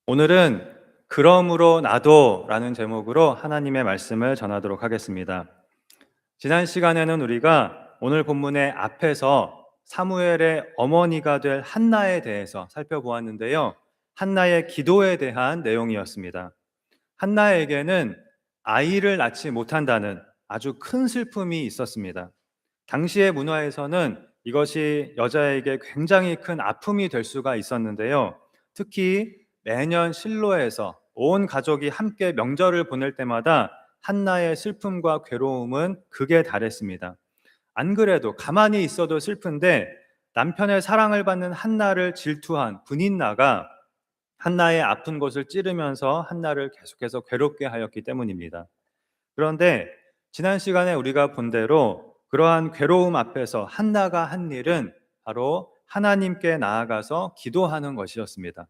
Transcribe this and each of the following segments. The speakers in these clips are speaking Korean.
오늘은 그러므로 나도라는 제목으로 하나님의 말씀을 전하도록 하겠습니다. 지난 시간에는 우리가 오늘 본문의 앞에서 사무엘의 어머니가 될 한나에 대해서 살펴보았는데요. 한나의 기도에 대한 내용이었습니다. 한나에게는 아이를 낳지 못한다는 아주 큰 슬픔이 있었습니다. 당시의 문화에서는 이것이 여자에게 굉장히 큰 아픔이 될 수가 있었는데요. 특히 매년 실로에서 온 가족이 함께 명절을 보낼 때마다 한나의 슬픔과 괴로움은 극에 달했습니다. 안 그래도 가만히 있어도 슬픈데 남편의 사랑을 받는 한나를 질투한 분인나가 한나의 아픈 곳을 찌르면서 한나를 계속해서 괴롭게 하였기 때문입니다. 그런데 지난 시간에 우리가 본 대로 그러한 괴로움 앞에서 한나가 한 일은 바로 하나님께 나아가서 기도하는 것이었습니다.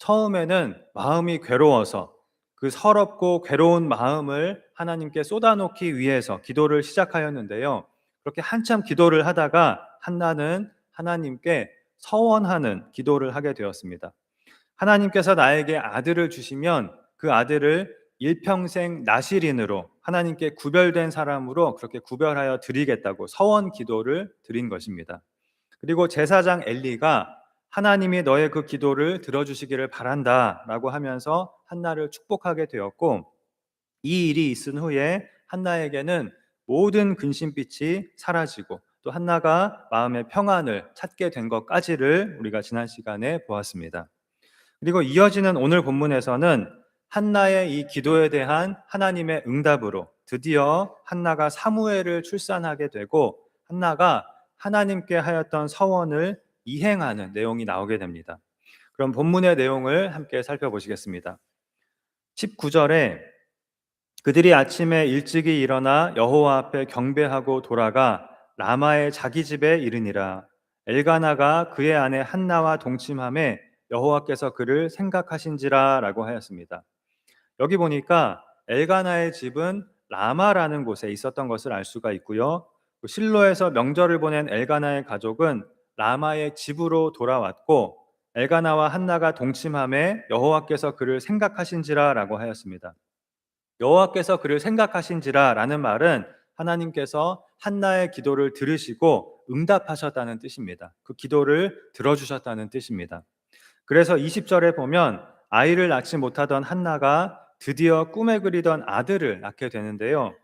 처음에는 마음이 괴로워서 그 서럽고 괴로운 마음을 하나님께 쏟아놓기 위해서 기도를 시작하였는데요. 그렇게 한참 기도를 하다가 한나는 하나님께 서원하는 기도를 하게 되었습니다. 하나님께서 나에게 아들을 주시면 그 아들을 일평생 나실인으로 하나님께 구별된 사람으로 그렇게 구별하여 드리겠다고 서원 기도를 드린 것입니다. 그리고 제사장 엘리가 하나님이 너의 그 기도를 들어주시기를 바란다라고 하면서 한나를 축복하게 되었고, 이 일이 있은 후에 한나에게는 모든 근심빛이 사라지고 또 한나가 마음의 평안을 찾게 된 것까지를 우리가 지난 시간에 보았습니다. 그리고 이어지는 오늘 본문에서는 한나의 이 기도에 대한 하나님의 응답으로 드디어 한나가 사무엘을 출산하게 되고 한나가 하나님께 하였던 서원을 이행하는 내용이 나오게 됩니다. 그럼 본문의 내용을 함께 살펴보시겠습니다. 19절에 그들이 아침에 일찍이 일어나 여호와 앞에 경배하고 돌아가 라마의 자기 집에 이르니라. 엘가나가 그의 아내 한나와 동침함에 여호와께서 그를 생각하신지라라고 하였습니다. 여기 보니까 엘가나의 집은 라마라는 곳에 있었던 것을 알 수가 있고요. 실로에서 명절을 보낸 엘가나의 가족은 라마의 집으로 돌아왔고 엘가나와 한나가 동침함에 여호와께서 그를 생각하신지라라고 하였습니다. 여호와께서 그를 생각하신지라라는 말은 하나님께서 한나의 기도를 들으시고 응답하셨다는 뜻입니다. 그 기도를 들어주셨다는 뜻입니다. 그래서 20절에 보면 아이를 낳지 못하던 한나가 드디어 꿈에 그리던 아들을 낳게 되는데요.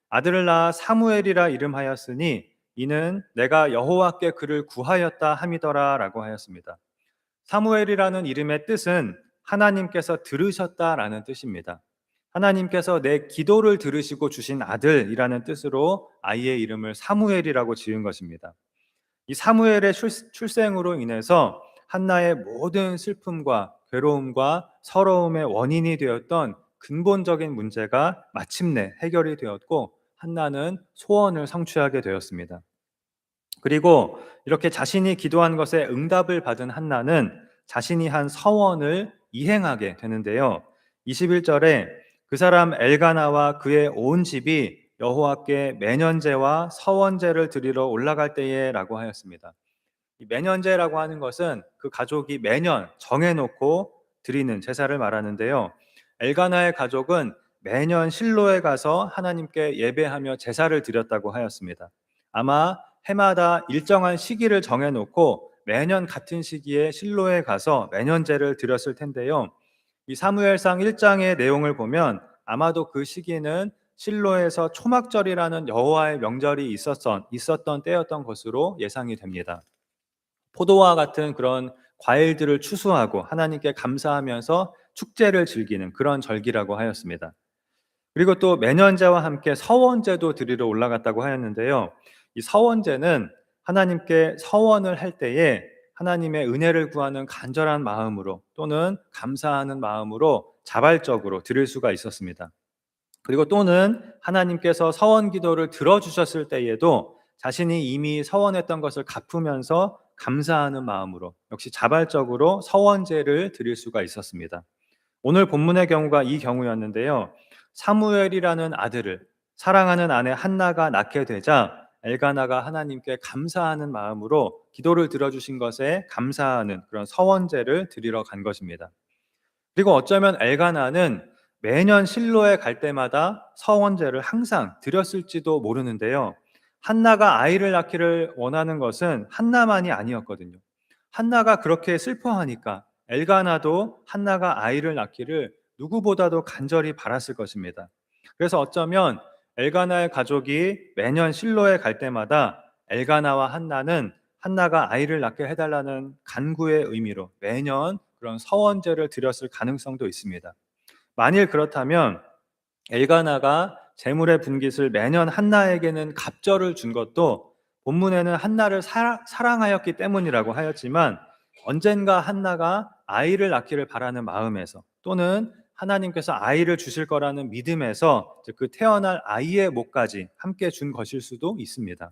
아들을 낳아 사무엘이라 이름하였으니 이는 내가 여호와께 그를 구하였다 함이더라라고 하였습니다. 사무엘이라는 이름의 뜻은 하나님께서 들으셨다라는 뜻입니다. 하나님께서 내 기도를 들으시고 주신 아들이라는 뜻으로 아이의 이름을 사무엘이라고 지은 것입니다. 이 사무엘의 출생으로 인해서 한나의 모든 슬픔과 괴로움과 서러움의 원인이 되었던 근본적인 문제가 마침내 해결이 되었고 한나는 소원을 성취하게 되었습니다. 그리고 이렇게 자신이 기도한 것에 응답을 받은 한나는 자신이 한 서원을 이행하게 되는데요. 21절에 그 사람 엘가나와 그의 온 집이 여호와께 매년제와 서원제를 드리러 올라갈 때에라고 하였습니다. 이 매년제라고 하는 것은 그 가족이 매년 정해놓고 드리는 제사를 말하는데요. 엘가나의 가족은 매년 실로에 가서 하나님께 예배하며 제사를 드렸다고 하였습니다. 아마 해마다 일정한 시기를 정해놓고 매년 같은 시기에 실로에 가서 매년제를 드렸을 텐데요. 이 사무엘상 1장의 내용을 보면 아마도 그 시기는 실로에서 초막절이라는 여호와의 명절이 있었던 때였던 것으로 예상이 됩니다. 포도와 같은 그런 과일들을 추수하고 하나님께 감사하면서 축제를 즐기는 그런 절기라고 하였습니다. 그리고 또 매년제와 함께 서원제도 드리러 올라갔다고 하였는데요. 이 서원제는 하나님께 서원을 할 때에 하나님의 은혜를 구하는 간절한 마음으로 또는 감사하는 마음으로 자발적으로 드릴 수가 있었습니다. 그리고 또는 하나님께서 서원 기도를 들어주셨을 때에도 자신이 이미 서원했던 것을 갚으면서 감사하는 마음으로 역시 자발적으로 서원제를 드릴 수가 있었습니다. 오늘 본문의 경우가 이 경우였는데요. 사무엘이라는 아들을 사랑하는 아내 한나가 낳게 되자 엘가나가 하나님께 감사하는 마음으로 기도를 들어주신 것에 감사하는 그런 서원제를 드리러 간 것입니다. 그리고 어쩌면 엘가나는 매년 실로에 갈 때마다 서원제를 항상 드렸을지도 모르는데요. 한나가 아이를 낳기를 원하는 것은 한나만이 아니었거든요. 한나가 그렇게 슬퍼하니까 엘가나도 한나가 아이를 낳기를 누구보다도 간절히 바랐을 것입니다. 그래서 어쩌면 엘가나의 가족이 매년 실로에 갈 때마다 엘가나와 한나는 한나가 아이를 낳게 해달라는 간구의 의미로 매년 그런 서원제를 드렸을 가능성도 있습니다. 만일 그렇다면 엘가나가 재물의 분깃을 매년 한나에게는 갑절을 준 것도 본문에는 한나를 사랑하였기 때문이라고 하였지만, 언젠가 한나가 아이를 낳기를 바라는 마음에서, 또는 하나님께서 아이를 주실 거라는 믿음에서 그 태어날 아이의 목까지 함께 준 것일 수도 있습니다.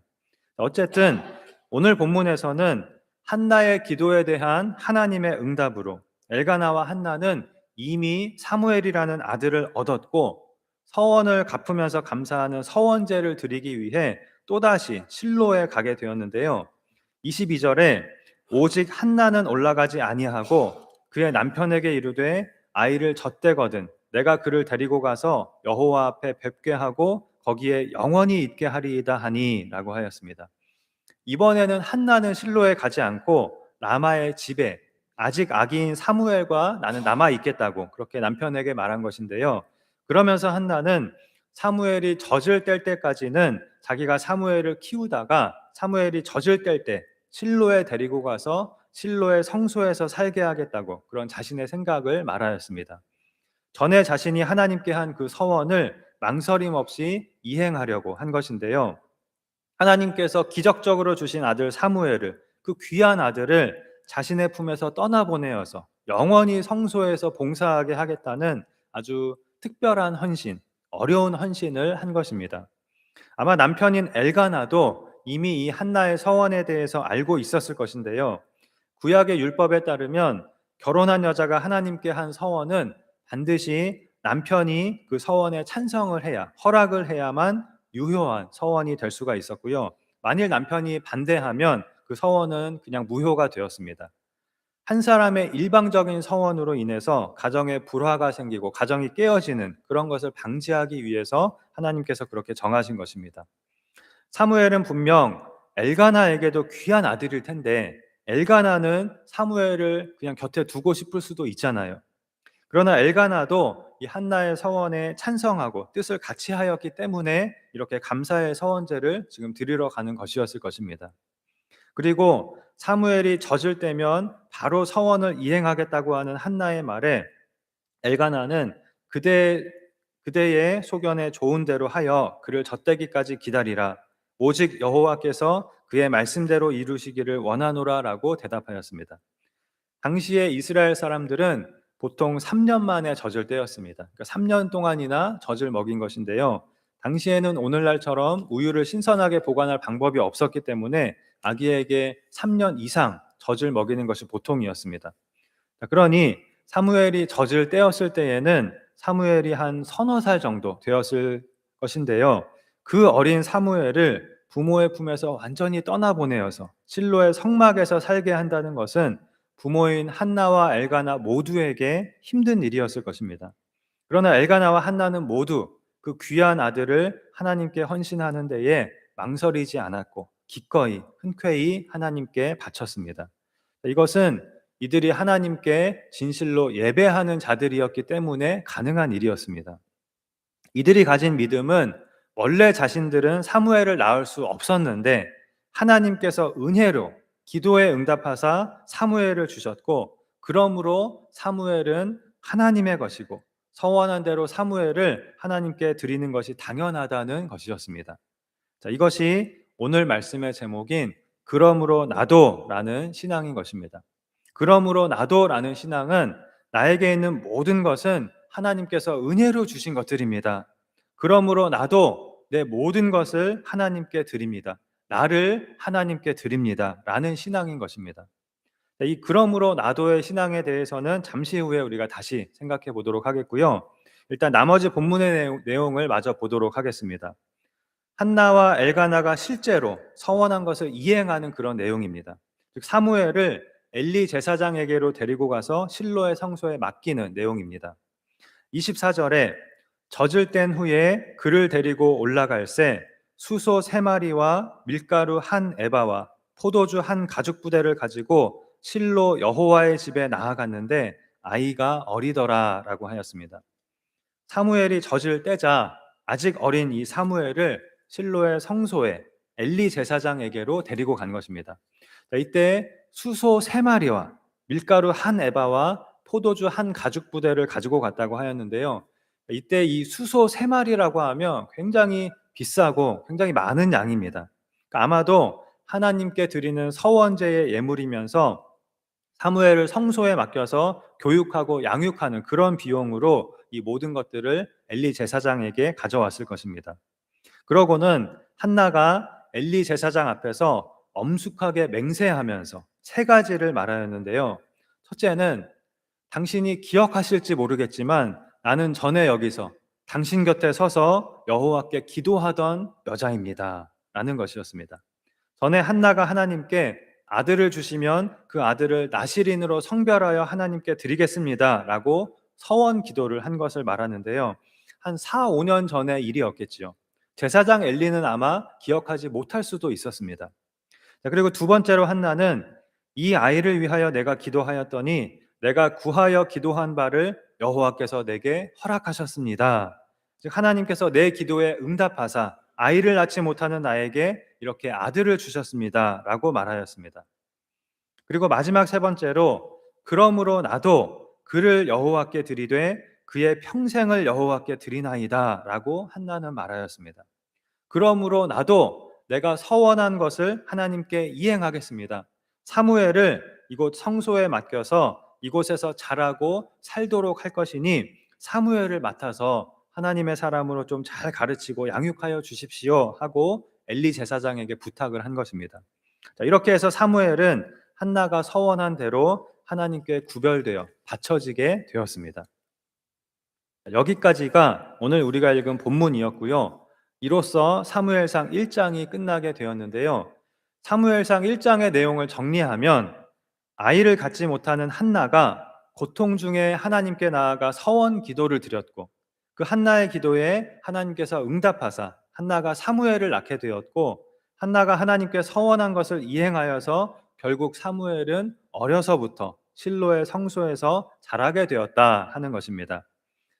어쨌든 오늘 본문에서는 한나의 기도에 대한 하나님의 응답으로 엘가나와 한나는 이미 사무엘이라는 아들을 얻었고, 서원을 갚으면서 감사하는 서원제를 드리기 위해 또다시 실로에 가게 되었는데요. 22절에 오직 한나는 올라가지 아니하고 그의 남편에게 이르되 아이를 젖대거든 내가 그를 데리고 가서 여호와 앞에 뵙게 하고 거기에 영원히 있게 하리이다 하니 라고 하였습니다. 이번에는 한나는 실로에 가지 않고 라마의 집에 아직 아기인 사무엘과 나는 남아 있겠다고 그렇게 남편에게 말한 것인데요. 그러면서 한나는 사무엘이 젖을 뗄 때까지는 자기가 사무엘을 키우다가 사무엘이 젖을 뗄 때 실로에 데리고 가서 실로의 성소에서 살게 하겠다고 그런 자신의 생각을 말하였습니다. 전에 자신이 하나님께 한 그 서원을 망설임 없이 이행하려고 한 것인데요. 하나님께서 기적적으로 주신 아들 사무엘을, 그 귀한 아들을 자신의 품에서 떠나보내어서 영원히 성소에서 봉사하게 하겠다는 아주 특별한 헌신, 어려운 헌신을 한 것입니다. 아마 남편인 엘가나도 이미 이 한나의 서원에 대해서 알고 있었을 것인데요. 구약의 율법에 따르면 결혼한 여자가 하나님께 한 서원은 반드시 남편이 그 서원에 찬성을 해야, 허락을 해야만 유효한 서원이 될 수가 있었고요. 만일 남편이 반대하면 그 서원은 그냥 무효가 되었습니다. 한 사람의 일방적인 서원으로 인해서 가정에 불화가 생기고 가정이 깨어지는 그런 것을 방지하기 위해서 하나님께서 그렇게 정하신 것입니다. 사무엘은 분명 엘가나에게도 귀한 아들일 텐데 엘가나는 사무엘을 그냥 곁에 두고 싶을 수도 있잖아요. 그러나 엘가나도 이 한나의 서원에 찬성하고 뜻을 같이 하였기 때문에 이렇게 감사의 서원제를 지금 드리러 가는 것이었을 것입니다. 그리고 사무엘이 젖을 때면 바로 서원을 이행하겠다고 하는 한나의 말에 엘가나는 그대의 소견에 좋은 대로 하여 그를 젖대기까지 기다리라. 오직 여호와께서 그의 말씀대로 이루시기를 원하노라라고 대답하였습니다. 당시에 이스라엘 사람들은 보통 3년 만에 젖을 떼었습니다. 그러니까 3년 동안이나 젖을 먹인 것인데요. 당시에는 오늘날처럼 우유를 신선하게 보관할 방법이 없었기 때문에 아기에게 3년 이상 젖을 먹이는 것이 보통이었습니다. 그러니 사무엘이 젖을 떼었을 때에는 사무엘이 한 서너 살 정도 되었을 것인데요. 그 어린 사무엘을 부모의 품에서 완전히 떠나보내어서 실로의 성막에서 살게 한다는 것은 부모인 한나와 엘가나 모두에게 힘든 일이었을 것입니다. 그러나 엘가나와 한나는 모두 그 귀한 아들을 하나님께 헌신하는 데에 망설이지 않았고 기꺼이 흔쾌히 하나님께 바쳤습니다. 이것은 이들이 하나님께 진실로 예배하는 자들이었기 때문에 가능한 일이었습니다. 이들이 가진 믿음은 원래 자신들은 사무엘을 낳을 수 없었는데 하나님께서 은혜로 기도에 응답하사 사무엘을 주셨고, 그러므로 사무엘은 하나님의 것이고 서원한 대로 사무엘을 하나님께 드리는 것이 당연하다는 것이었습니다. 자, 이것이 오늘 말씀의 제목인 그러므로 나도라는 신앙인 것입니다. 그러므로 나도라는 신앙은 나에게 있는 모든 것은 하나님께서 은혜로 주신 것들입니다. 그러므로 나도 내 모든 것을 하나님께 드립니다. 나를 하나님께 드립니다. 라는 신앙인 것입니다. 이 그러므로 나도의 신앙에 대해서는 잠시 후에 우리가 다시 생각해 보도록 하겠고요. 일단 나머지 본문의 내용을 마저 보도록 하겠습니다. 한나와 엘가나가 실제로 서원한 것을 이행하는 그런 내용입니다. 즉 사무엘을 엘리 제사장에게로 데리고 가서 실로의 성소에 맡기는 내용입니다. 24절에 젖을 뗀 후에 그를 데리고 올라갈새 수소 3마리와 밀가루 한 에바와 포도주 한 가죽 부대를 가지고 실로 여호와의 집에 나아갔는데 아이가 어리더라라고 하였습니다. 사무엘이 젖을 떼자 아직 어린 이 사무엘을 실로의 성소에 엘리 제사장에게로 데리고 간 것입니다. 이때 수소 3마리와 밀가루 한 에바와 포도주 한 가죽 부대를 가지고 갔다고 하였는데요. 이때 이 수소 3마리라고 하면 굉장히 비싸고 굉장히 많은 양입니다. 그러니까 아마도 하나님께 드리는 서원제의 예물이면서 사무엘을 성소에 맡겨서 교육하고 양육하는 그런 비용으로 이 모든 것들을 엘리 제사장에게 가져왔을 것입니다. 그러고는 한나가 엘리 제사장 앞에서 엄숙하게 맹세하면서 3가지를 말하였는데요. 첫째는 당신이 기억하실지 모르겠지만 나는 전에 여기서 당신 곁에 서서 여호와께 기도하던 여자입니다. 라는 것이었습니다. 전에 한나가 하나님께 아들을 주시면 그 아들을 나실인으로 성별하여 하나님께 드리겠습니다. 라고 서원 기도를 한 것을 말하는데요. 한 4, 5년 전의 일이었겠지요. 제사장 엘리는 아마 기억하지 못할 수도 있었습니다. 그리고 두 번째로 한나는 이 아이를 위하여 내가 기도하였더니 내가 구하여 기도한 바를 여호와께서 내게 허락하셨습니다. 즉 하나님께서 내 기도에 응답하사 아이를 낳지 못하는 나에게 이렇게 아들을 주셨습니다. 라고 말하였습니다. 그리고 마지막 3번째로 그러므로 나도 그를 여호와께 드리되 그의 평생을 여호와께 드리나이다. 라고 한나는 말하였습니다. 그러므로 나도 내가 서원한 것을 하나님께 이행하겠습니다. 사무엘을 이곳 성소에 맡겨서 이곳에서 자라고 살도록 할 것이니 사무엘을 맡아서 하나님의 사람으로 좀 잘 가르치고 양육하여 주십시오 하고 엘리 제사장에게 부탁을 한 것입니다. 이렇게 해서 사무엘은 한나가 서원한 대로 하나님께 구별되어 바쳐지게 되었습니다. 여기까지가 오늘 우리가 읽은 본문이었고요. 이로써 사무엘상 1장이 끝나게 되었는데요. 사무엘상 1장의 내용을 정리하면 아이를 갖지 못하는 한나가 고통 중에 하나님께 나아가 서원 기도를 드렸고 그 한나의 기도에 하나님께서 응답하사 한나가 사무엘을 낳게 되었고 한나가 하나님께 서원한 것을 이행하여서 결국 사무엘은 어려서부터 실로의 성소에서 자라게 되었다 하는 것입니다.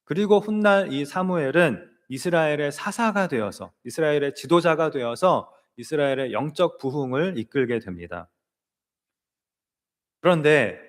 그리고 훗날 이 사무엘은 이스라엘의 사사가 되어서 이스라엘의 지도자가 되어서 이스라엘의 영적 부흥을 이끌게 됩니다. 그런데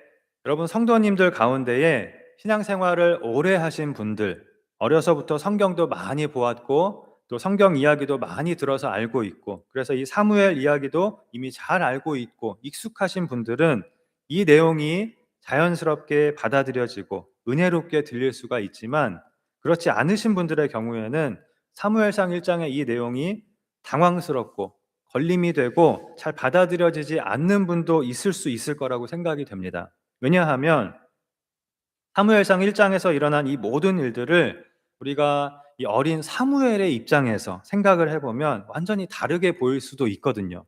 여러분 성도님들 가운데에 신앙생활을 오래 하신 분들, 어려서부터 성경도 많이 보았고 또 성경 이야기도 많이 들어서 알고 있고 그래서 이 사무엘 이야기도 이미 잘 알고 있고 익숙하신 분들은 이 내용이 자연스럽게 받아들여지고 은혜롭게 들릴 수가 있지만 그렇지 않으신 분들의 경우에는 사무엘상 1장의 이 내용이 당황스럽고 걸림이 되고 잘 받아들여지지 않는 분도 있을 수 있을 거라고 생각이 됩니다. 왜냐하면 사무엘상 1장에서 일어난 이 모든 일들을 우리가 이 어린 사무엘의 입장에서 생각을 해보면 완전히 다르게 보일 수도 있거든요.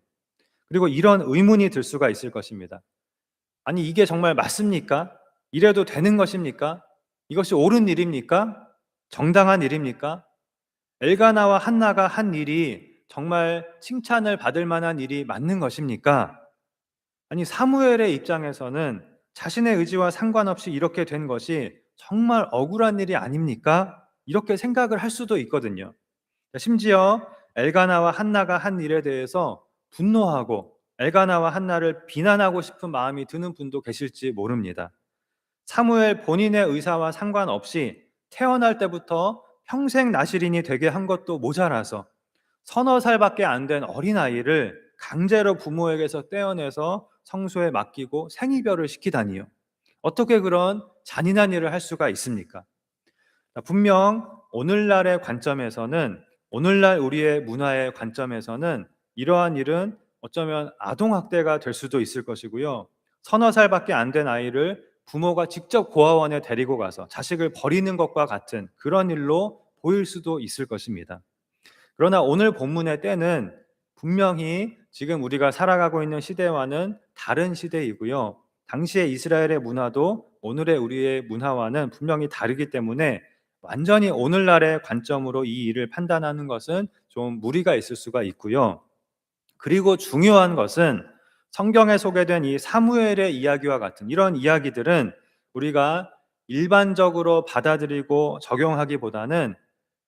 그리고 이런 의문이 들 수가 있을 것입니다. 아니 이게 정말 맞습니까? 이래도 되는 것입니까? 이것이 옳은 일입니까? 정당한 일입니까? 엘가나와 한나가 한 일이 정말 칭찬을 받을 만한 일이 맞는 것입니까? 아니 사무엘의 입장에서는 자신의 의지와 상관없이 이렇게 된 것이 정말 억울한 일이 아닙니까? 이렇게 생각을 할 수도 있거든요. 심지어 엘가나와 한나가 한 일에 대해서 분노하고 엘가나와 한나를 비난하고 싶은 마음이 드는 분도 계실지 모릅니다. 사무엘 본인의 의사와 상관없이 태어날 때부터 평생 나실인이 되게 한 것도 모자라서 서너 살밖에 안 된 어린아이를 강제로 부모에게서 떼어내서 성소에 맡기고 생이별을 시키다니요. 어떻게 그런 잔인한 일을 할 수가 있습니까? 분명 오늘날의 관점에서는 오늘날 우리의 문화의 관점에서는 이러한 일은 어쩌면 아동학대가 될 수도 있을 것이고요. 서너 살밖에 안 된 아이를 부모가 직접 고아원에 데리고 가서 자식을 버리는 것과 같은 그런 일로 보일 수도 있을 것입니다. 그러나 오늘 본문의 때는 분명히 지금 우리가 살아가고 있는 시대와는 다른 시대이고요. 당시의 이스라엘의 문화도 오늘의 우리의 문화와는 분명히 다르기 때문에 완전히 오늘날의 관점으로 이 일을 판단하는 것은 좀 무리가 있을 수가 있고요. 그리고 중요한 것은 성경에 소개된 이 사무엘의 이야기와 같은 이런 이야기들은 우리가 일반적으로 받아들이고 적용하기보다는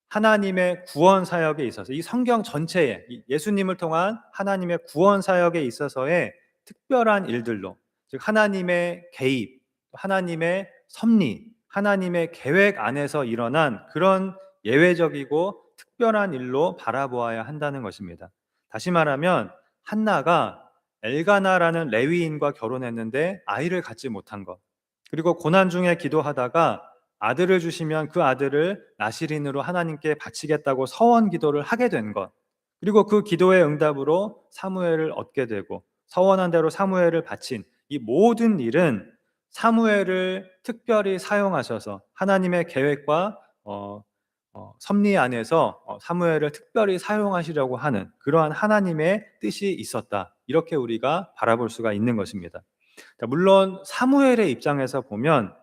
하나님의 구원 사역에 있어서 이 성경 전체에 예수님을 통한 하나님의 구원 사역에 있어서의 특별한 일들로, 즉 하나님의 개입, 하나님의 섭리, 하나님의 계획 안에서 일어난 그런 예외적이고 특별한 일로 바라보아야 한다는 것입니다. 다시 말하면 한나가 엘가나라는 레위인과 결혼했는데 아이를 갖지 못한 것, 그리고 고난 중에 기도하다가 아들을 주시면 그 아들을 나시린으로 하나님께 바치겠다고 서원 기도를 하게 된 것, 그리고 그 기도의 응답으로 사무엘을 얻게 되고 서원한 대로 사무엘을 바친 이 모든 일은 사무엘을 특별히 사용하셔서 하나님의 계획과 섭리 안에서 사무엘을 특별히 사용하시려고 하는 그러한 하나님의 뜻이 있었다, 이렇게 우리가 바라볼 수가 있는 것입니다. 물론 사무엘의 입장에서 보면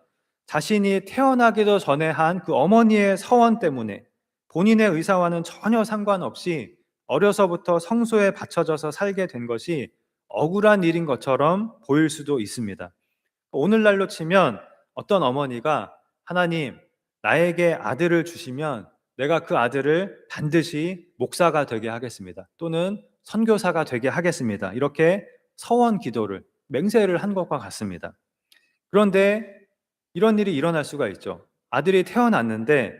자신이 태어나기도 전에 한 그 어머니의 서원 때문에 본인의 의사와는 전혀 상관없이 어려서부터 성소에 바쳐져서 살게 된 것이 억울한 일인 것처럼 보일 수도 있습니다. 오늘날로 치면 어떤 어머니가 하나님, 나에게 아들을 주시면 내가 그 아들을 반드시 목사가 되게 하겠습니다, 또는 선교사가 되게 하겠습니다, 이렇게 서원 기도를 맹세를 한 것과 같습니다. 그런데 이런 일이 일어날 수가 있죠. 아들이 태어났는데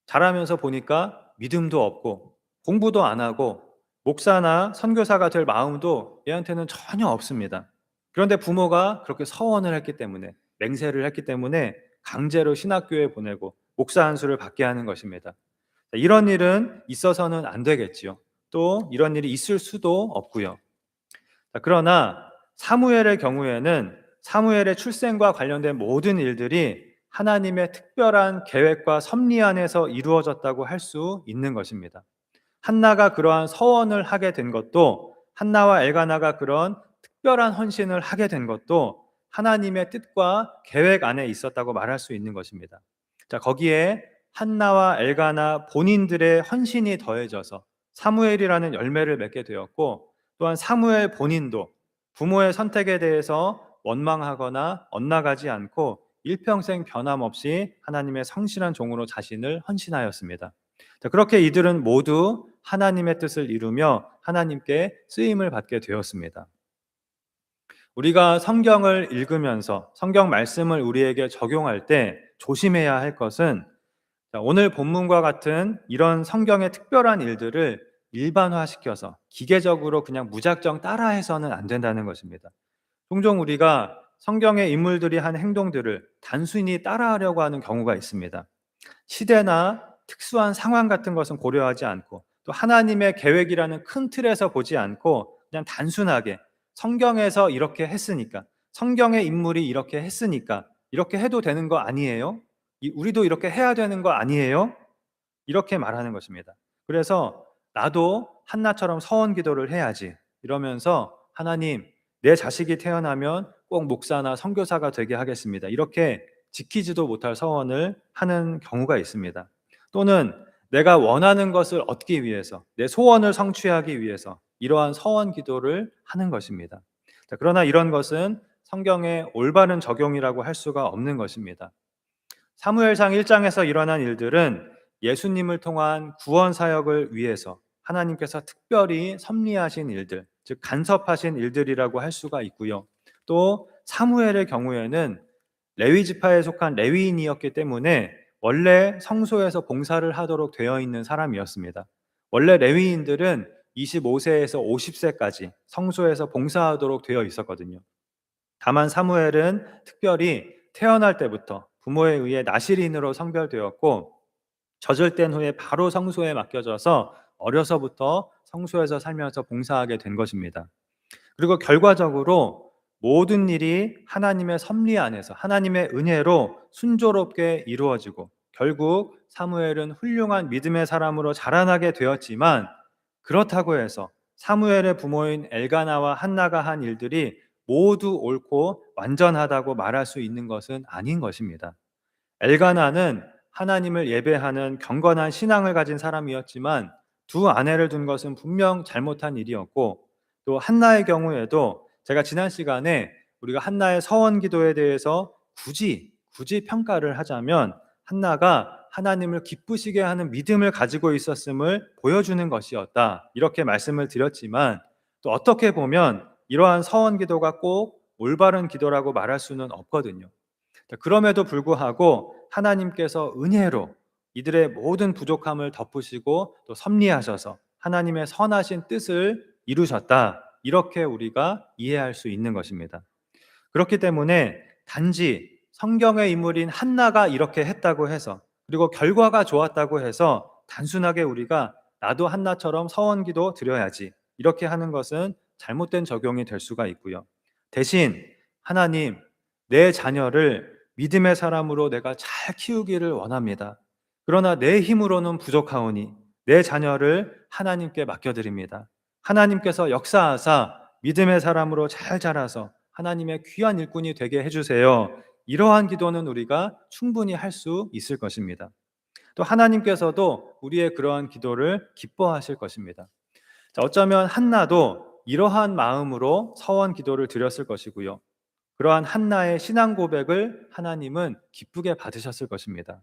자라면서 보니까 믿음도 없고 공부도 안 하고 목사나 선교사가 될 마음도 얘한테는 전혀 없습니다. 그런데 부모가 그렇게 서원을 했기 때문에, 맹세를 했기 때문에 강제로 신학교에 보내고 목사 안수를 받게 하는 것입니다. 이런 일은 있어서는 안 되겠지요. 또 이런 일이 있을 수도 없고요. 그러나 사무엘의 경우에는 사무엘의 출생과 관련된 모든 일들이 하나님의 특별한 계획과 섭리 안에서 이루어졌다고 할 수 있는 것입니다. 한나가 그러한 서원을 하게 된 것도, 한나와 엘가나가 그런 특별한 헌신을 하게 된 것도 하나님의 뜻과 계획 안에 있었다고 말할 수 있는 것입니다. 자, 거기에 한나와 엘가나 본인들의 헌신이 더해져서 사무엘이라는 열매를 맺게 되었고, 또한 사무엘 본인도 부모의 선택에 대해서 원망하거나 엇나가지 않고 일평생 변함없이 하나님의 성실한 종으로 자신을 헌신하였습니다. 그렇게 이들은 모두 하나님의 뜻을 이루며 하나님께 쓰임을 받게 되었습니다. 우리가 성경을 읽으면서 성경 말씀을 우리에게 적용할 때 조심해야 할 것은, 오늘 본문과 같은 이런 성경의 특별한 일들을 일반화시켜서 기계적으로 그냥 무작정 따라해서는 안 된다는 것입니다. 종종 우리가 성경의 인물들이 한 행동들을 단순히 따라하려고 하는 경우가 있습니다. 시대나 특수한 상황 같은 것은 고려하지 않고, 또 하나님의 계획이라는 큰 틀에서 보지 않고 그냥 단순하게 성경에서 이렇게 했으니까, 성경의 인물이 이렇게 했으니까 이렇게 해도 되는 거 아니에요? 우리도 이렇게 해야 되는 거 아니에요? 이렇게 말하는 것입니다. 그래서 나도 한나처럼 서원 기도를 해야지 이러면서 하나님, 내 자식이 태어나면 꼭 목사나 선교사가 되게 하겠습니다, 이렇게 지키지도 못할 서원을 하는 경우가 있습니다. 또는 내가 원하는 것을 얻기 위해서, 내 소원을 성취하기 위해서 이러한 서원 기도를 하는 것입니다. 그러나 이런 것은 성경의 올바른 적용이라고 할 수가 없는 것입니다. 사무엘상 1장에서 일어난 일들은 예수님을 통한 구원 사역을 위해서 하나님께서 특별히 섭리하신 일들, 즉 간섭하신 일들이라고 할 수가 있고요. 또 사무엘의 경우에는 레위 지파에 속한 레위인이었기 때문에 원래 성소에서 봉사를 하도록 되어 있는 사람이었습니다. 원래 레위인들은 25세에서 50세까지 성소에서 봉사하도록 되어 있었거든요. 다만 사무엘은 특별히 태어날 때부터 부모에 의해 나실인으로 성별되었고, 젖을 뗀 후에 바로 성소에 맡겨져서 어려서부터 성소에서 살면서 봉사하게 된 것입니다. 그리고 결과적으로 모든 일이 하나님의 섭리 안에서 하나님의 은혜로 순조롭게 이루어지고, 결국 사무엘은 훌륭한 믿음의 사람으로 자라나게 되었지만, 그렇다고 해서 사무엘의 부모인 엘가나와 한나가 한 일들이 모두 옳고 완전하다고 말할 수 있는 것은 아닌 것입니다. 엘가나는 하나님을 예배하는 경건한 신앙을 가진 사람이었지만 두 아내를 둔 것은 분명 잘못한 일이었고, 또 한나의 경우에도 제가 지난 시간에 우리가 한나의 서원 기도에 대해서 굳이 평가를 하자면 한나가 하나님을 기쁘시게 하는 믿음을 가지고 있었음을 보여주는 것이었다, 이렇게 말씀을 드렸지만, 또 어떻게 보면 이러한 서원 기도가 꼭 올바른 기도라고 말할 수는 없거든요. 그럼에도 불구하고 하나님께서 은혜로 이들의 모든 부족함을 덮으시고 또 섭리하셔서 하나님의 선하신 뜻을 이루셨다, 이렇게 우리가 이해할 수 있는 것입니다. 그렇기 때문에 단지 성경의 인물인 한나가 이렇게 했다고 해서, 그리고 결과가 좋았다고 해서 단순하게 우리가 나도 한나처럼 서원기도 드려야지, 이렇게 하는 것은 잘못된 적용이 될 수가 있고요. 대신 하나님, 내 자녀를 믿음의 사람으로 내가 잘 키우기를 원합니다. 그러나 내 힘으로는 부족하오니 내 자녀를 하나님께 맡겨드립니다. 하나님께서 역사하사 믿음의 사람으로 잘 자라서 하나님의 귀한 일꾼이 되게 해주세요. 이러한 기도는 우리가 충분히 할 수 있을 것입니다. 또 하나님께서도 우리의 그러한 기도를 기뻐하실 것입니다. 자, 어쩌면 한나도 이러한 마음으로 서원 기도를 드렸을 것이고요. 그러한 한나의 신앙 고백을 하나님은 기쁘게 받으셨을 것입니다.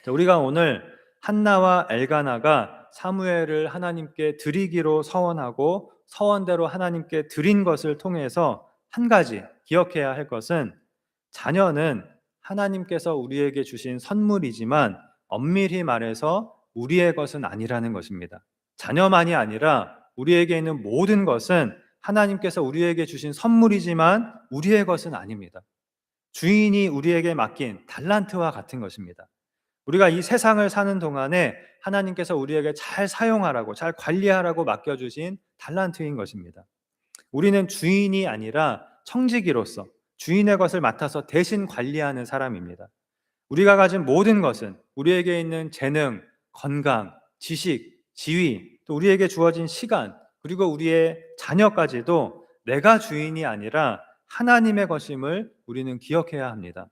자, 우리가 오늘 한나와 엘가나가 사무엘을 하나님께 드리기로 서원하고 서원대로 하나님께 드린 것을 통해서 한 가지 기억해야 할 것은, 자녀는 하나님께서 우리에게 주신 선물이지만 엄밀히 말해서 우리의 것은 아니라는 것입니다. 자녀만이 아니라 우리에게 있는 모든 것은 하나님께서 우리에게 주신 선물이지만 우리의 것은 아닙니다. 주인이 우리에게 맡긴 달란트와 같은 것입니다. 우리가 이 세상을 사는 동안에 하나님께서 우리에게 잘 사용하라고, 잘 관리하라고 맡겨주신 달란트인 것입니다. 우리는 주인이 아니라 청지기로서 주인의 것을 맡아서 대신 관리하는 사람입니다. 우리가 가진 모든 것은, 우리에게 있는 재능, 건강, 지식, 지위, 또 우리에게 주어진 시간, 그리고 우리의 자녀까지도 내가 주인이 아니라 하나님의 것임을 우리는 기억해야 합니다.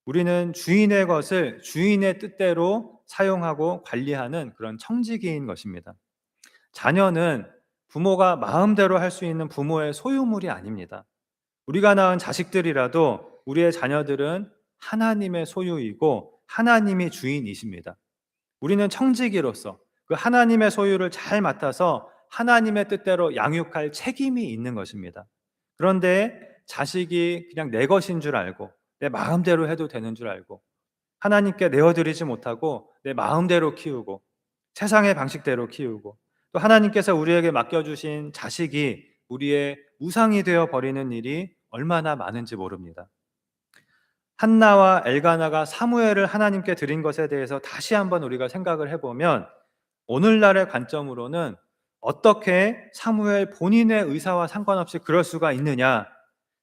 우리는 주인의 것을 주인의 뜻대로 사용하고 관리하는 그런 청지기인 것입니다. 자녀는 부모가 마음대로 할 수 있는 부모의 소유물이 아닙니다. 우리가 낳은 자식들이라도 우리의 자녀들은 하나님의 소유이고 하나님이 주인이십니다. 우리는 청지기로서 그 하나님의 소유를 잘 맡아서 하나님의 뜻대로 양육할 책임이 있는 것입니다. 그런데 자식이 그냥 내 것인 줄 알고 내 마음대로 해도 되는 줄 알고 하나님께 내어드리지 못하고 내 마음대로 키우고 세상의 방식대로 키우고, 또 하나님께서 우리에게 맡겨주신 자식이 우리의 우상이 되어 버리는 일이 얼마나 많은지 모릅니다. 한나와 엘가나가 사무엘을 하나님께 드린 것에 대해서 다시 한번 우리가 생각을 해보면, 오늘날의 관점으로는 어떻게 사무엘 본인의 의사와 상관없이 그럴 수가 있느냐,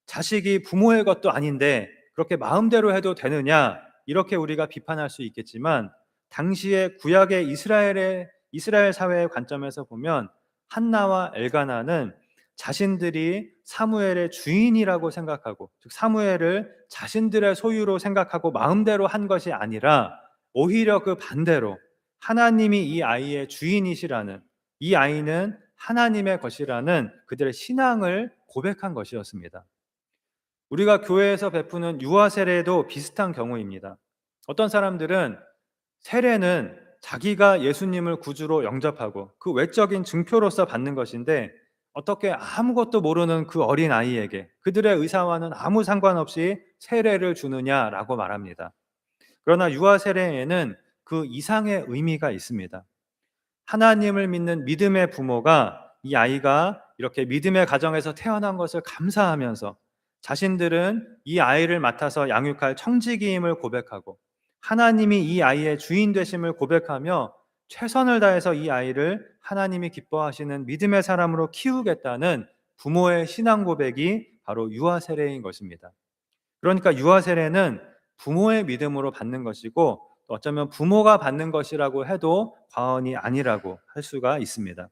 자식이 부모의 것도 아닌데 그렇게 마음대로 해도 되느냐, 이렇게 우리가 비판할 수 있겠지만, 당시의 구약의 이스라엘 사회의 관점에서 보면 한나와 엘가나는 자신들이 사무엘의 주인이라고 생각하고, 즉 사무엘을 자신들의 소유로 생각하고 마음대로 한 것이 아니라 오히려 그 반대로 하나님이 이 아이의 주인이시라는, 이 아이는 하나님의 것이라는 그들의 신앙을 고백한 것이었습니다. 우리가 교회에서 베푸는 유아 세례도 비슷한 경우입니다. 어떤 사람들은 세례는 자기가 예수님을 구주로 영접하고 그 외적인 증표로서 받는 것인데, 어떻게 아무것도 모르는 그 어린 아이에게 그들의 의사와는 아무 상관없이 세례를 주느냐라고 말합니다. 그러나 유아 세례에는 그 이상의 의미가 있습니다. 하나님을 믿는 믿음의 부모가 이 아이가 이렇게 믿음의 가정에서 태어난 것을 감사하면서 자신들은 이 아이를 맡아서 양육할 청지기임을 고백하고, 하나님이 이 아이의 주인 되심을 고백하며 최선을 다해서 이 아이를 하나님이 기뻐하시는 믿음의 사람으로 키우겠다는 부모의 신앙 고백이 바로 유아 세례인 것입니다. 그러니까 유아 세례는 부모의 믿음으로 받는 것이고, 어쩌면 부모가 받는 것이라고 해도 과언이 아니라고 할 수가 있습니다.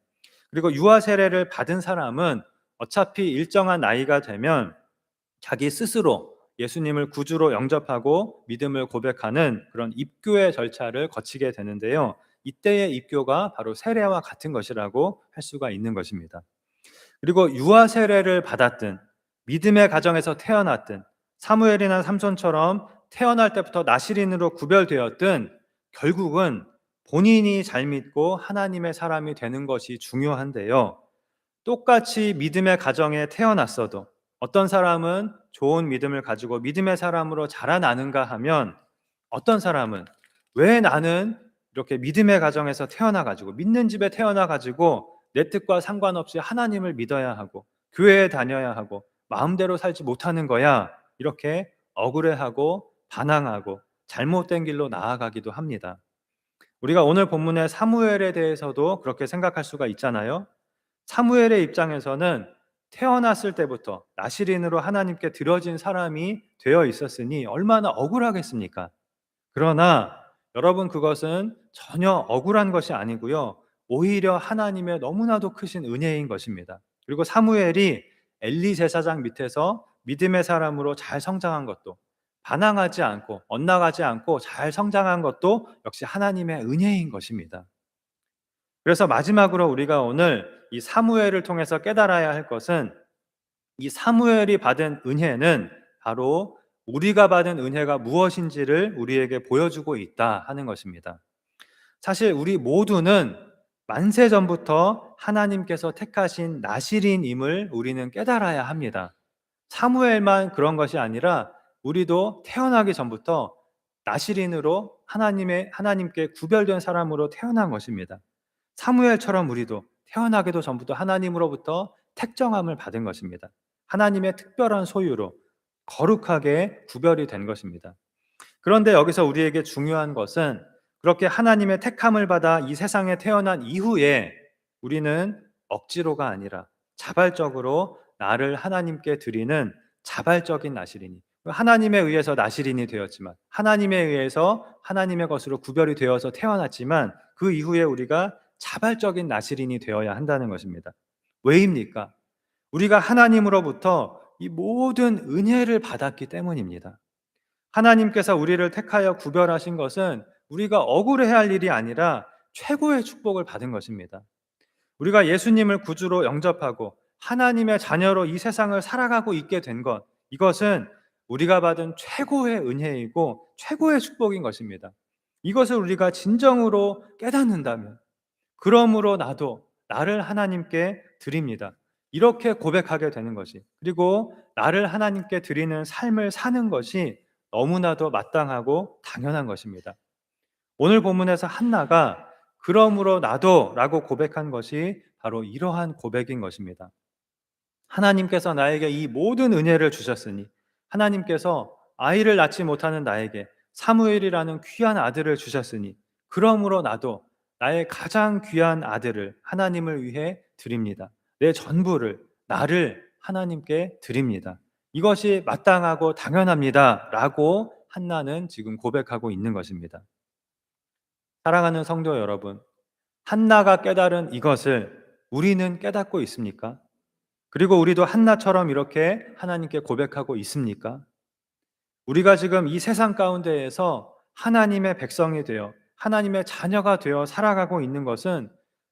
그리고 유아 세례를 받은 사람은 어차피 일정한 나이가 되면 자기 스스로 예수님을 구주로 영접하고 믿음을 고백하는 그런 입교의 절차를 거치게 되는데요. 이때의 입교가 바로 세례와 같은 것이라고 할 수가 있는 것입니다. 그리고 유아 세례를 받았든 믿음의 가정에서 태어났든 사무엘이나 삼손처럼 태어날 때부터 나시린으로 구별되었든 결국은 본인이 잘 믿고 하나님의 사람이 되는 것이 중요한데요. 똑같이 믿음의 가정에 태어났어도 어떤 사람은 좋은 믿음을 가지고 믿음의 사람으로 자라나는가 하면 어떤 사람은 왜 나는 이렇게 믿음의 가정에서 태어나 가지고 믿는 집에 태어나 가지고 내 뜻과 상관없이 하나님을 믿어야 하고 교회에 다녀야 하고 마음대로 살지 못하는 거야. 이렇게 억울해하고 반항하고 잘못된 길로 나아가기도 합니다. 우리가 오늘 본문의 사무엘에 대해서도 그렇게 생각할 수가 있잖아요. 사무엘의 입장에서는 태어났을 때부터 나시린으로 하나님께 드려진 사람이 되어 있었으니 얼마나 억울하겠습니까? 그러나 여러분, 그것은 전혀 억울한 것이 아니고요. 오히려 하나님의 너무나도 크신 은혜인 것입니다. 그리고 사무엘이 엘리 제사장 밑에서 믿음의 사람으로 잘 성장한 것도, 반항하지 않고 엇나가지 않고 잘 성장한 것도 역시 하나님의 은혜인 것입니다. 그래서 마지막으로 우리가 오늘 이 사무엘을 통해서 깨달아야 할 것은, 이 사무엘이 받은 은혜는 바로 우리가 받은 은혜가 무엇인지를 우리에게 보여주고 있다 하는 것입니다. 사실 우리 모두는 만세 전부터 하나님께서 택하신 나실인임을 우리는 깨달아야 합니다. 사무엘만 그런 것이 아니라 우리도 태어나기 전부터 나실인으로 하나님께 구별된 사람으로 태어난 것입니다. 사무엘처럼 우리도 태어나기도 전부터 하나님으로부터 택정함을 받은 것입니다. 하나님의 특별한 소유로 거룩하게 구별이 된 것입니다. 그런데 여기서 우리에게 중요한 것은, 그렇게 하나님의 택함을 받아 이 세상에 태어난 이후에 우리는 억지로가 아니라 자발적으로 나를 하나님께 드리는 자발적인 나시린이, 하나님에 의해서 나시린이 되었지만, 하나님에 의해서 하나님의 것으로 구별이 되어서 태어났지만, 그 이후에 우리가 자발적인 나시린이 되어야 한다는 것입니다. 왜입니까? 우리가 하나님으로부터 이 모든 은혜를 받았기 때문입니다. 하나님께서 우리를 택하여 구별하신 것은 우리가 억울해야 할 일이 아니라 최고의 축복을 받은 것입니다. 우리가 예수님을 구주로 영접하고 하나님의 자녀로 이 세상을 살아가고 있게 된 것, 이것은 우리가 받은 최고의 은혜이고 최고의 축복인 것입니다. 이것을 우리가 진정으로 깨닫는다면, 그러므로 나도 나를 하나님께 드립니다, 이렇게 고백하게 되는 것이, 그리고 나를 하나님께 드리는 삶을 사는 것이 너무나도 마땅하고 당연한 것입니다. 오늘 본문에서 한나가 그러므로 나도 라고 고백한 것이 바로 이러한 고백인 것입니다. 하나님께서 나에게 이 모든 은혜를 주셨으니, 하나님께서 아이를 낳지 못하는 나에게 사무엘이라는 귀한 아들을 주셨으니, 그러므로 나도 나의 가장 귀한 아들을 하나님을 위해 드립니다. 내 전부를, 나를 하나님께 드립니다. 이것이 마땅하고 당연합니다 라고 한나는 지금 고백하고 있는 것입니다. 사랑하는 성도 여러분, 한나가 깨달은 이것을 우리는 깨닫고 있습니까? 그리고 우리도 한나처럼 이렇게 하나님께 고백하고 있습니까? 우리가 지금 이 세상 가운데에서 하나님의 백성이 되어 하나님의 자녀가 되어 살아가고 있는 것은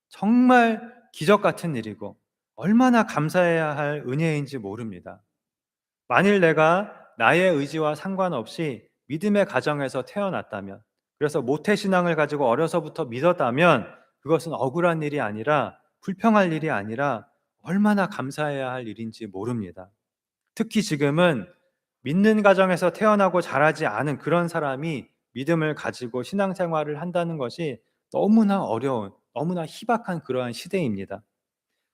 정말 기적 같은 일이고 얼마나 감사해야 할 은혜인지 모릅니다. 만일 내가 나의 의지와 상관없이 믿음의 가정에서 태어났다면, 그래서 모태신앙을 가지고 어려서부터 믿었다면, 그것은 억울한 일이 아니라 불평할 일이 아니라 얼마나 감사해야 할 일인지 모릅니다. 특히 지금은 믿는 가정에서 태어나고 자라지 않은 그런 사람이 믿음을 가지고 신앙생활을 한다는 것이 너무나 어려운, 너무나 희박한 그러한 시대입니다.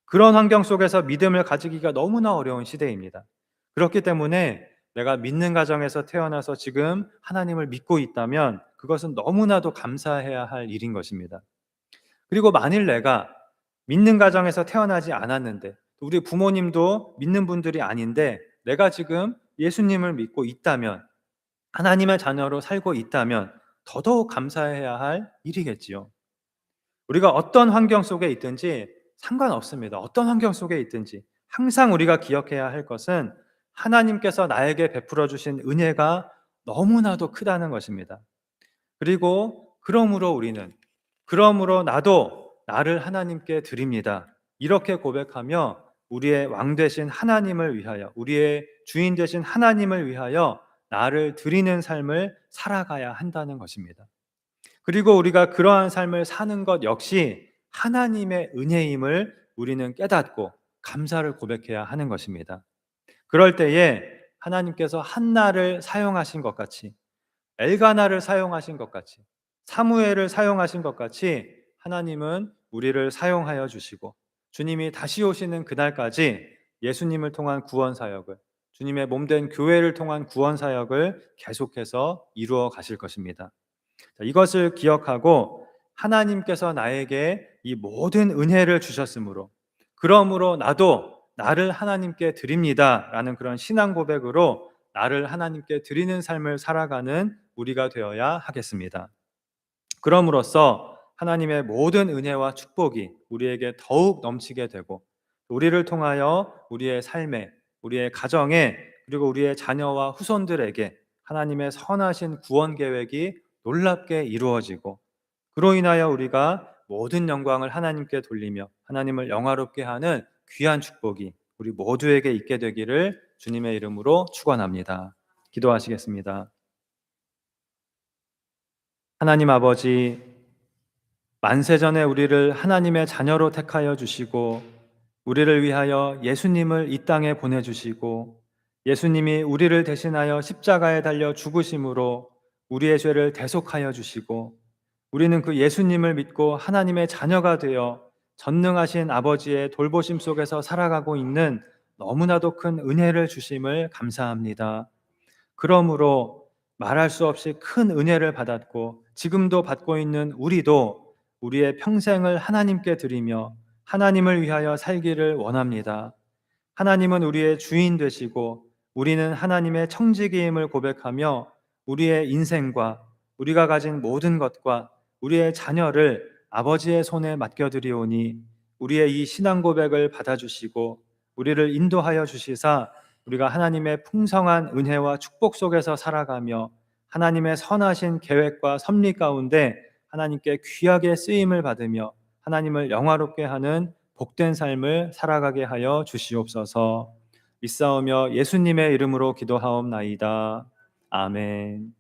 그런 환경 속에서 믿음을 가지기가 너무나 어려운 시대입니다. 그렇기 때문에 내가 믿는 가정에서 태어나서 지금 하나님을 믿고 있다면 그것은 너무나도 감사해야 할 일인 것입니다. 그리고 만일 내가 믿는 가정에서 태어나지 않았는데, 우리 부모님도 믿는 분들이 아닌데 내가 지금 예수님을 믿고 있다면, 하나님의 자녀로 살고 있다면 더더욱 감사해야 할 일이겠지요. 우리가 어떤 환경 속에 있든지 상관없습니다. 어떤 환경 속에 있든지 항상 우리가 기억해야 할 것은 하나님께서 나에게 베풀어 주신 은혜가 너무나도 크다는 것입니다. 그리고 그러므로 나도 나를 하나님께 드립니다. 이렇게 고백하며 우리의 왕 되신 하나님을 위하여, 우리의 주인 되신 하나님을 위하여 나를 드리는 삶을 살아가야 한다는 것입니다. 그리고 우리가 그러한 삶을 사는 것 역시 하나님의 은혜임을 우리는 깨닫고 감사를 고백해야 하는 것입니다. 그럴 때에 하나님께서 한나를 사용하신 것 같이, 엘가나를 사용하신 것 같이, 사무엘을 사용하신 것 같이 하나님은 우리를 사용하여 주시고, 주님이 다시 오시는 그날까지 예수님을 통한 구원 사역을, 주님의 몸된 교회를 통한 구원 사역을 계속해서 이루어 가실 것입니다. 이것을 기억하고 하나님께서 나에게 이 모든 은혜를 주셨으므로, 그러므로 나도 나를 하나님께 드립니다 라는 그런 신앙 고백으로 나를 하나님께 드리는 삶을 살아가는 우리가 되어야 하겠습니다. 그럼으로써 하나님의 모든 은혜와 축복이 우리에게 더욱 넘치게 되고, 우리를 통하여 우리의 삶에, 우리의 가정에, 그리고 우리의 자녀와 후손들에게 하나님의 선하신 구원 계획이 놀랍게 이루어지고, 그로 인하여 우리가 모든 영광을 하나님께 돌리며 하나님을 영화롭게 하는 귀한 축복이 우리 모두에게 있게 되기를 주님의 이름으로 축원합니다. 기도하시겠습니다. 하나님 아버지, 만세전에 우리를 하나님의 자녀로 택하여 주시고, 우리를 위하여 예수님을 이 땅에 보내주시고, 예수님이 우리를 대신하여 십자가에 달려 죽으심으로 우리의 죄를 대속하여 주시고, 우리는 그 예수님을 믿고 하나님의 자녀가 되어 전능하신 아버지의 돌보심 속에서 살아가고 있는 너무나도 큰 은혜를 주심을 감사합니다. 그러므로 말할 수 없이 큰 은혜를 받았고 지금도 받고 있는 우리도 우리의 평생을 하나님께 드리며 하나님을 위하여 살기를 원합니다. 하나님은 우리의 주인 되시고 우리는 하나님의 청지기임을 고백하며 우리의 인생과 우리가 가진 모든 것과 우리의 자녀를 아버지의 손에 맡겨드리오니, 우리의 이 신앙 고백을 받아주시고 우리를 인도하여 주시사 우리가 하나님의 풍성한 은혜와 축복 속에서 살아가며 하나님의 선하신 계획과 섭리 가운데 하나님께 귀하게 쓰임을 받으며 하나님을 영화롭게 하는 복된 삶을 살아가게 하여 주시옵소서. 믿사오며 예수님의 이름으로 기도하옵나이다. 아멘.